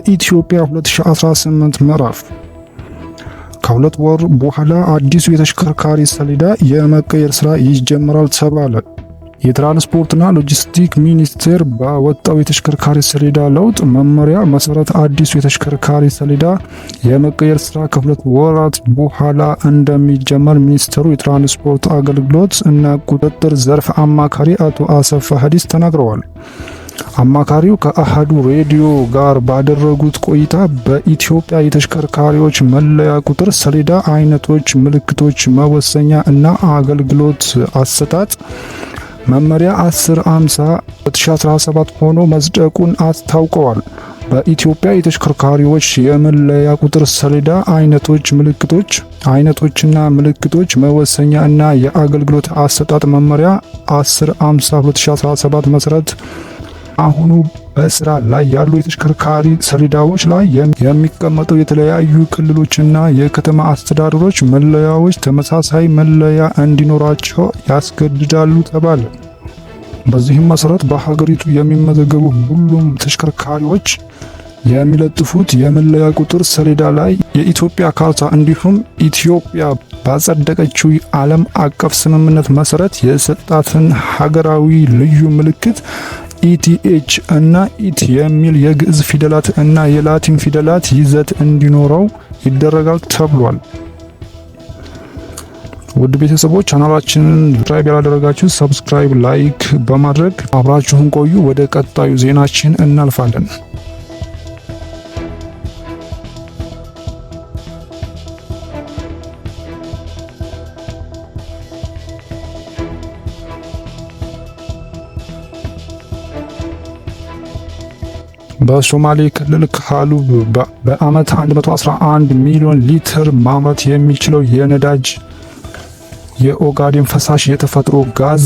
በኢትዮጵያ 2018 ምዕራፍ ከሁለት ወር በኋላ አዲሱ የተሽከርካሪ ሰሌዳ የመቀየር ስራ ይጀምራል ተባለ። የትራንስፖርትና ሎጂስቲክ ሚኒስቴር ባወጣው የተሽከርካሪ ሰሌዳ ለውጥ መመሪያ መሰረት አዲሱ የተሽከርካሪ ሰሌዳ የመቀየር ስራ ከሁለት ወራት በኋላ እንደሚጀመር ሚኒስቴሩ የትራንስፖርት አገልግሎት እና ቁጥጥር ዘርፍ አማካሪ አቶ አሰፋ ሀዲስ ተናግረዋል። አማካሪው ከአሃዱ ሬዲዮ ጋር ባደረጉት ቆይታ በኢትዮጵያ የተሽከርካሪዎች መለያ ቁጥር ሰሌዳ አይነቶች፣ ምልክቶች፣ መወሰኛ እና አገልግሎት አሰጣጥ መመሪያ 1050/2017 ሆኖ መጽደቁን አስታውቀዋል። በኢትዮጵያ የተሽከርካሪዎች የመለያ ቁጥር ሰሌዳ አይነቶችና ምልክቶች መወሰኛ እና የአገልግሎት አሰጣጥ መመሪያ 1050/2017 መሰረት አሁኑ በስራ ላይ ያሉ የተሽከርካሪ ሰሌዳዎች ላይ የሚቀመጠው የተለያዩ ክልሎችና የከተማ አስተዳደሮች መለያዎች ተመሳሳይ መለያ እንዲኖራቸው ያስገድዳሉ ተባለ። በዚህም መሰረት በሀገሪቱ የሚመዘገቡ ሁሉም ተሽከርካሪዎች የሚለጥፉት የመለያ ቁጥር ሰሌዳ ላይ የኢትዮጵያ ካርታ እንዲሁም ኢትዮጵያ ባጸደቀችው ዓለም አቀፍ ስምምነት መሰረት የሰጣትን ሀገራዊ ልዩ ምልክት ኢቲኤች እና ኢት የሚል የግዕዝ ፊደላት እና የላቲን ፊደላት ይዘት እንዲኖረው ይደረጋል ተብሏል። ውድ ቤተሰቦች ቻናላችንን ሰብስክራይብ ያላደረጋችሁ ሰብስክራይብ፣ ላይክ በማድረግ አብራችሁን ቆዩ። ወደ ቀጣዩ ዜናችን እናልፋለን። በሶማሌ ክልል ካሉብ በአመት 111 ሚሊዮን ሊትር ማምረት የሚችለው የነዳጅ የኦጋዴን ፈሳሽ የተፈጥሮ ጋዝ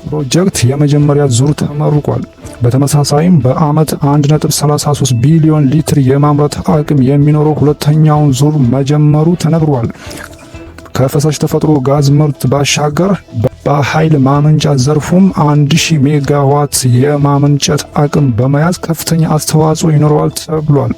ፕሮጀክት የመጀመሪያ ዙር ተመርቋል። በተመሳሳይም በአመት 1.33 ቢሊዮን ሊትር የማምረት አቅም የሚኖረው ሁለተኛውን ዙር መጀመሩ ተነግሯል። ከፈሳሽ ተፈጥሮ ጋዝ ምርት ባሻገር በኃይል ማመንጫ ዘርፉም 1000 ሜጋዋት የማመንጨት አቅም በመያዝ ከፍተኛ አስተዋጽኦ ይኖረዋል ተብሏል።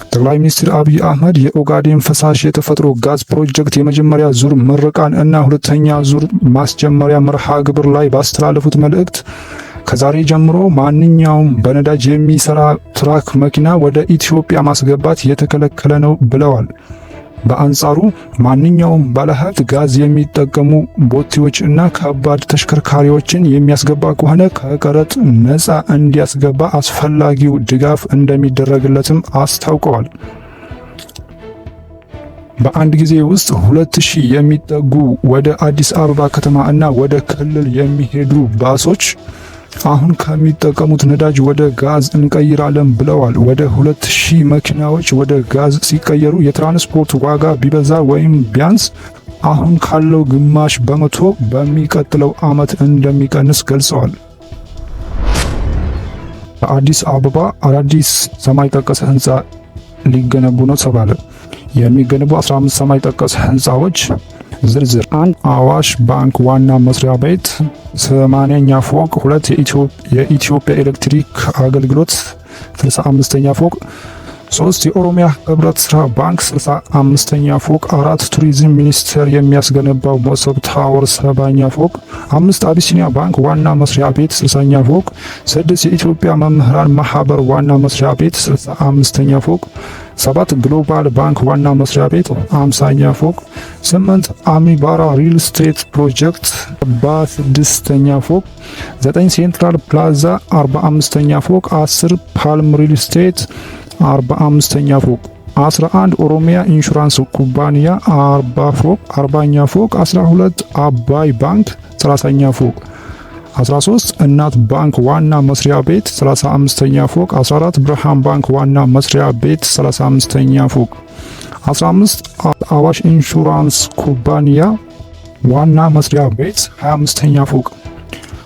ጠቅላይ ሚኒስትር አብይ አህመድ የኦጋዴን ፈሳሽ የተፈጥሮ ጋዝ ፕሮጀክት የመጀመሪያ ዙር ምረቃን እና ሁለተኛ ዙር ማስጀመሪያ መርሃ ግብር ላይ ባስተላለፉት መልእክት ከዛሬ ጀምሮ ማንኛውም በነዳጅ የሚሰራ ትራክ መኪና ወደ ኢትዮጵያ ማስገባት የተከለከለ ነው ብለዋል። በአንጻሩ ማንኛውም ባለሀብት ጋዝ የሚጠቀሙ ቦቴዎች እና ከባድ ተሽከርካሪዎችን የሚያስገባ ከሆነ ከቀረጥ ነፃ እንዲያስገባ አስፈላጊው ድጋፍ እንደሚደረግለትም አስታውቀዋል። በአንድ ጊዜ ውስጥ 2000 የሚጠጉ ወደ አዲስ አበባ ከተማ እና ወደ ክልል የሚሄዱ ባሶች አሁን ከሚጠቀሙት ነዳጅ ወደ ጋዝ እንቀይራለን ብለዋል። ወደ 2000 መኪናዎች ወደ ጋዝ ሲቀየሩ የትራንስፖርት ዋጋ ቢበዛ ወይም ቢያንስ አሁን ካለው ግማሽ በመቶ በሚቀጥለው ዓመት እንደሚቀንስ ገልጸዋል። በአዲስ አበባ አዳዲስ ሰማይ ጠቀስ ህንፃ ሊገነቡ ነው ተባለ። የሚገነቡ 15 ሰማይ ጠቀስ ህንፃዎች ዝርዝር 1 አዋሽ ባንክ ዋና መስሪያ ቤት 80ኛ ፎቅ፣ 2 የኢትዮጵያ ኤሌክትሪክ አገልግሎት 65ኛ ፎቅ፣ 3 የኦሮሚያ ህብረት ስራ ባንክ 65ኛ ፎቅ፣ 4 ቱሪዝም ሚኒስቴር የሚያስገነባው መሶብ ታወር 70ኛ ፎቅ፣ 5 አቢሲኒያ ባንክ ዋና መስሪያ ቤት 60ኛ ፎቅ፣ 6 የኢትዮጵያ መምህራን ማህበር ዋና መስሪያ ቤት 65ኛ ፎቅ፣ 7 ግሎባል ባንክ ዋና መስሪያ ቤት 50ኛ ፎቅ፣ 8 አሚባራ ሪል ስቴት ፕሮጀክት 46ኛ ፎቅ፣ 9 ሴንትራል ፕላዛ 45ኛ ፎቅ፣ 10 ፓልም ሪል ስቴት 45ኛ ፎቅ፣ 11 ኦሮሚያ ኢንሹራንስ ኩባንያ 40ኛ ፎቅ፣ 12 አባይ ባንክ 30ኛ ፎቅ፣ 13 እናት ባንክ ዋና መስሪያ ቤት 35ኛ ፎቅ፣ 14 ብርሃን ባንክ ዋና መስሪያ ቤት 35ኛ ፎቅ፣ 15 አዋሽ ኢንሹራንስ ኩባንያ ዋና መስሪያ ቤት 25ኛ ፎቅ።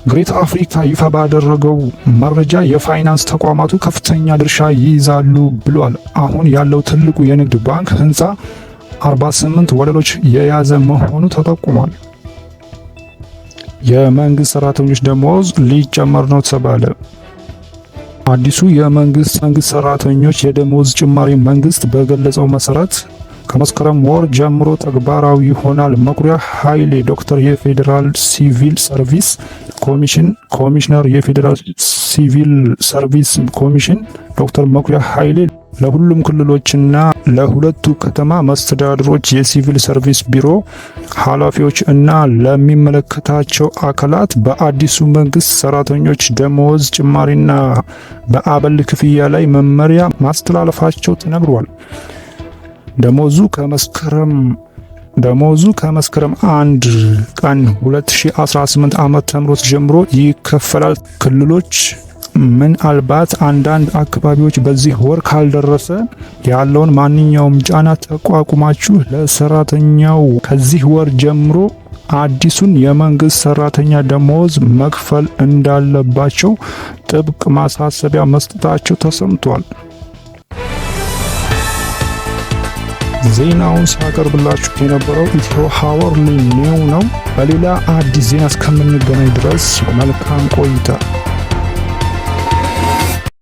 ግሬት አፍሪካ ይፋ ባደረገው መረጃ የፋይናንስ ተቋማቱ ከፍተኛ ድርሻ ይይዛሉ ብሏል። አሁን ያለው ትልቁ የንግድ ባንክ ህንፃ 48 ወለሎች የያዘ መሆኑ ተጠቁሟል። የመንግስት ሰራተኞች ደሞዝ ሊጨመር ነው ተባለ። አዲሱ የመንግስት ሰራተኞች የደሞዝ ጭማሪ መንግስት በገለጸው መሰረት ከመስከረም ወር ጀምሮ ተግባራዊ ይሆናል። መኩሪያ ኃይሌ ዶክተር የፌዴራል ሲቪል ሰርቪስ ኮሚሽነር የፌዴራል ሲቪል ሰርቪስ ኮሚሽን ዶክተር መኩሪያ ኃይሌ ለሁሉም ክልሎችና ለሁለቱ ከተማ መስተዳድሮች የሲቪል ሰርቪስ ቢሮ ኃላፊዎች እና ለሚመለከታቸው አካላት በአዲሱ መንግስት ሰራተኞች ደሞዝ ጭማሪና በአበል ክፍያ ላይ መመሪያ ማስተላለፋቸው ተነግሯል። ደሞዙ ከመስከረም 1 ቀን 2018 ዓ.ም ጀምሮ ይከፈላል። ክልሎች ምናልባት አንዳንድ አካባቢዎች በዚህ ወር ካልደረሰ ያለውን ማንኛውም ጫና ተቋቁማችሁ ለሰራተኛው ከዚህ ወር ጀምሮ አዲሱን የመንግስት ሰራተኛ ደሞዝ መክፈል እንዳለባቸው ጥብቅ ማሳሰቢያ መስጠታቸው ተሰምቷል። ዜናውን ሲያቀርብላችሁ የነበረው ኢትዮ ሃወርሊ ኒው ነው። በሌላ አዲስ ዜና እስከምንገናኝ ድረስ መልካም ቆይታ።